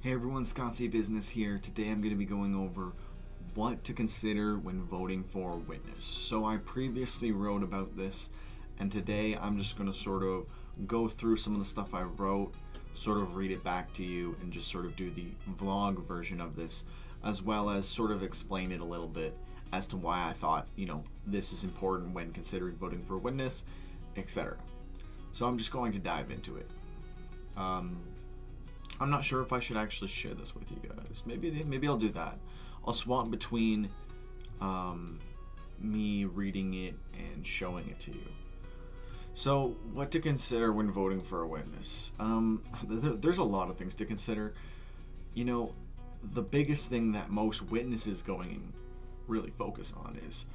Hey everyone, Scott C. Business here. Today I'm going to be going over what to consider when voting for a witness. So I previously wrote about this, and today I'm just going to sort of go through some of the stuff I wrote, sort of read it back to you, and just sort of do the vlog version of this, as well as sort of explain it a little bit as to why I thought, this is important when considering voting for a witness, etc. So I'm just going to dive into it. I'm not sure if I should actually share this with you guys. Maybe I'll do that. I'll swap between me reading it and showing it to you. So, what to consider when voting for a witness? There's a lot of things to consider. The biggest thing that most witnesses going really focus on is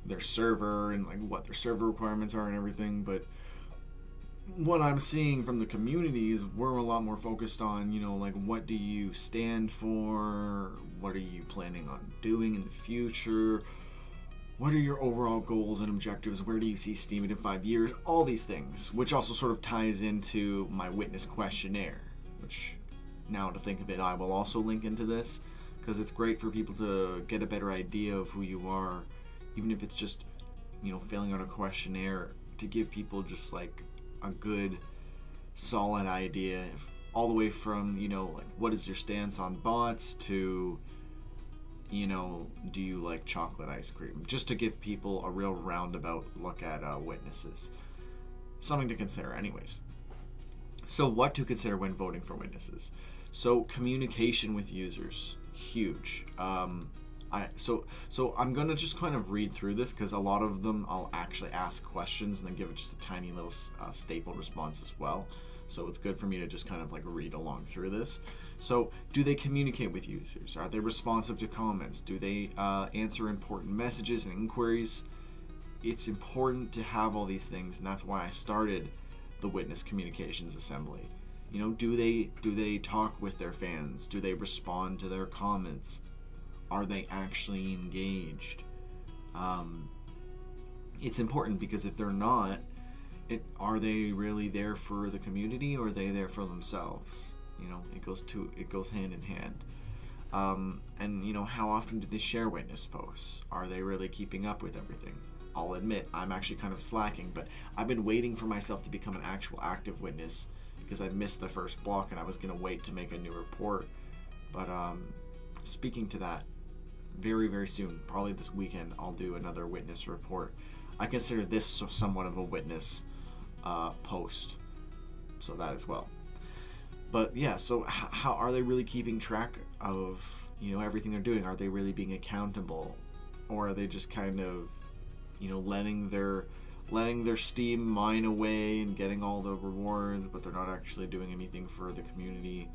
their server and like what their server requirements are and everything, but what I'm seeing from the community is we're a lot more focused on, what do you stand for? What are you planning on doing in the future? What are your overall goals and objectives? Where do you see steemit in 5 years? All these things, which also sort of ties into my witness questionnaire, which now to think of it, I will also link into this because it's great for people to get a better idea of who you are, even if it's just, filling out a questionnaire to give people just like a good solid idea, all the way from what is your stance on bots to do you like chocolate ice cream, just to give people a real roundabout look at witnesses. Something to consider anyways. So what to consider when voting for witnesses? So communication with users, huge. So I'm gonna just kind of read through this because a lot of them I'll actually ask questions and then give it just a tiny little stapled response as well. So it's good for me to just kind of like read along through this. So do they communicate with users? Are they responsive to comments? Do they answer important messages and inquiries? It's important to have all these things, and that's why I started the Witness Communications Assembly. Do they talk with their fans? Do they respond to their comments? Are they actually engaged? It's important because if they're not, are they really there for the community or are they there for themselves? It goes hand in hand. And how often do they share witness posts? Are they really keeping up with everything? I'll admit I'm actually kind of slacking, but I've been waiting for myself to become an actual active witness because I missed the first block and I was going to wait to make a new report. But speaking to that, very, very soon, probably this weekend, I'll do another witness report. I consider this somewhat of a witness post, so that as well. But yeah, so how are they really keeping track of everything they're doing? Are they really being accountable, or are they just kind of letting their Steam mine away and getting all the rewards, but they're not actually doing anything for the community?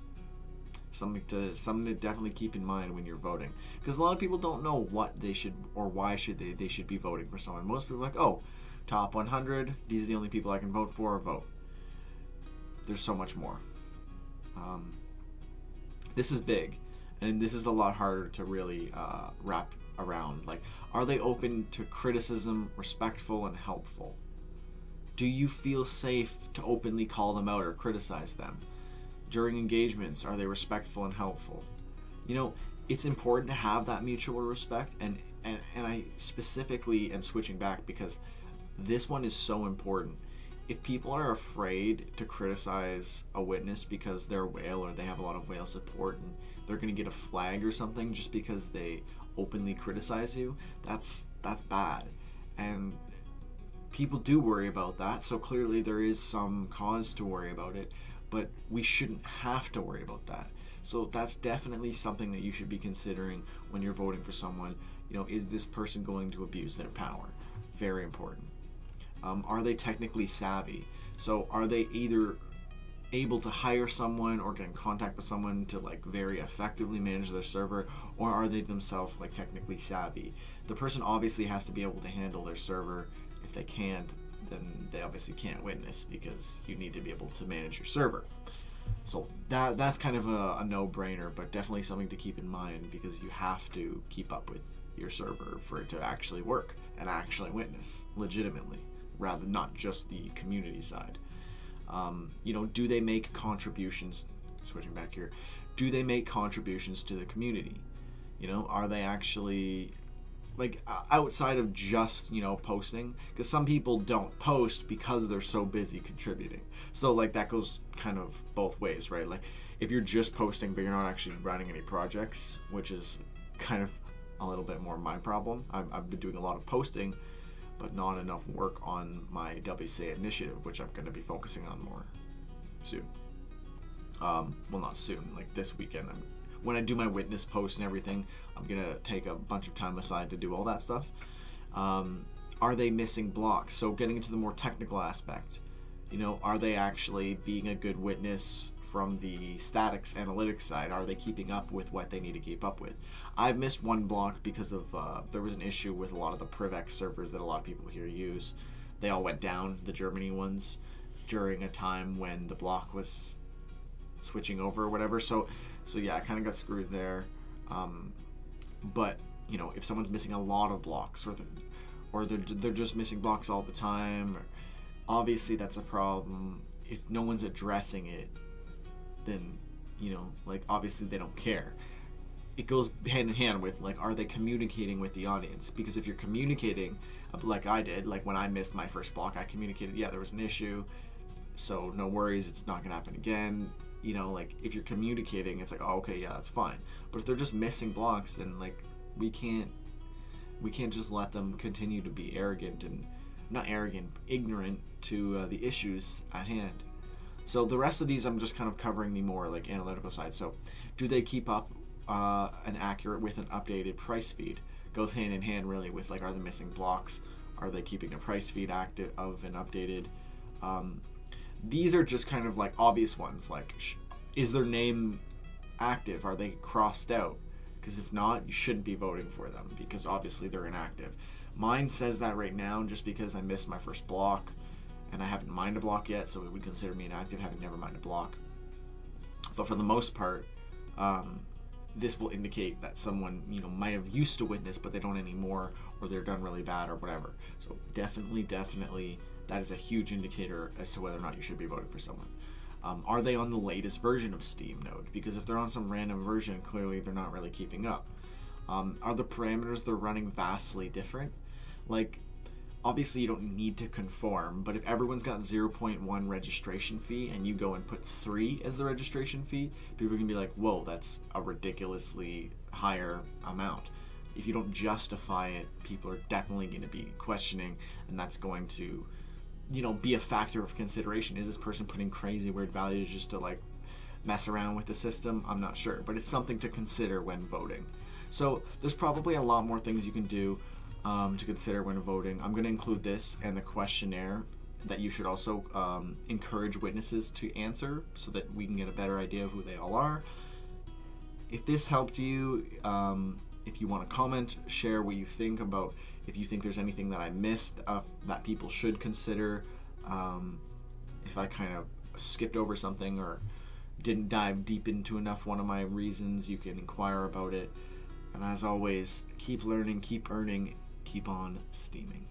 Something to definitely keep in mind when you're voting, because a lot of people don't know what they should or why they should be voting for someone. Most people are like, oh, top 100, these are the only people I can vote for, or vote. There's so much more. This is big, and this is a lot harder to really wrap around. Like, are they open to criticism, respectful, and helpful? Do you feel safe to openly call them out or criticize them? During engagements, are they respectful and helpful? It's important to have that mutual respect, and I specifically am switching back because this one is so important. If people are afraid to criticize a witness because they're a whale or they have a lot of whale support and they're going to get a flag or something just because they openly criticize you, that's bad. And people do worry about that, so clearly there is some cause to worry about it. But we shouldn't have to worry about that. So that's definitely something that you should be considering when you're voting for someone. Is this person going to abuse their power? Very important. Are they technically savvy? So are they either able to hire someone or get in contact with someone to like very effectively manage their server, or are they themselves like technically savvy? The person obviously has to be able to handle their server. If they can't, then they obviously can't witness because you need to be able to manage your server. So that's kind of a no-brainer, but definitely something to keep in mind because you have to keep up with your server for it to actually work and actually witness legitimately, rather than not just the community side. Do they make contributions? Switching back here, do they make contributions to the community? You know, are they actually, like, outside of just, you know, posting? Because some people don't post because they're so busy contributing. So, like, that goes kind of both ways, right? Like, if you're just posting but you're not actually running any projects, which is kind of a little bit more my problem. I've been doing a lot of posting, but not enough work on my WCA initiative, which I'm going to be focusing on more soon. Well, not soon, like this weekend. When I do my witness post and everything, I'm going to take a bunch of time aside to do all that stuff. Are they missing blocks? So getting into the more technical aspect, you know, are they actually being a good witness from the statics analytics side? Are they keeping up with what they need to keep up with? I've missed one block because of there was an issue with a lot of the PrivX servers that a lot of people here use. They all went down, the Germany ones, during a time when the block was switching over or whatever. So yeah, I kind of got screwed there. But you know, if someone's missing a lot of blocks, or they're just missing blocks all the time, obviously that's a problem. If no one's addressing it, then, you know, like, obviously they don't care. It goes hand in hand with, like, are they communicating with the audience? Because if you're communicating, like I did, like when I missed my first block, I communicated, yeah, there was an issue, so no worries, it's not gonna happen again. You know, like, if you're communicating, it's like, oh, okay, yeah, that's fine. But if they're just missing blocks, then, like, we can't just let them continue to be arrogant, and not arrogant, ignorant to the issues at hand. So the rest of these, I'm just kind of covering the more, like, analytical side. So do they keep up an accurate with an updated price feed? Goes hand in hand really with, like, are they missing blocks? Are they keeping a price feed active of and updated? These are just kind of like obvious ones, like, is their name active? Are they crossed out? Because if not, you shouldn't be voting for them, because obviously they're inactive. Mine says that right now just because I missed my first block and I haven't mined a block yet, so it would consider me inactive having never mined a block. But for the most part, this will indicate that someone, you know, might have used to witness but they don't anymore, or they're done really bad or whatever. So definitely that is a huge indicator as to whether or not you should be voting for someone. Are they on the latest version of Steam Node? Because if they're on some random version, clearly they're not really keeping up. Are the parameters they're running vastly different? Like, obviously you don't need to conform, but if everyone's got 0.1 registration fee and you go and put 3 as the registration fee, people can be like, whoa, that's a ridiculously higher amount. If you don't justify it, people are definitely going to be questioning, and that's going to, you know, be a factor of consideration. Is this person putting crazy weird values just to, like, mess around with the system? I'm not sure, but it's something to consider when voting. So there's probably a lot more things you can do to consider when voting. I'm going to include this and the questionnaire that you should also encourage witnesses to answer so that we can get a better idea of who they all are. If this helped you, if you want to comment, share what you think about, if you think there's anything that I missed that people should consider, if I kind of skipped over something or didn't dive deep into enough one of my reasons, you can inquire about it. And as always, keep learning, keep earning, keep on steaming.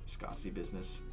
Scotsy Business.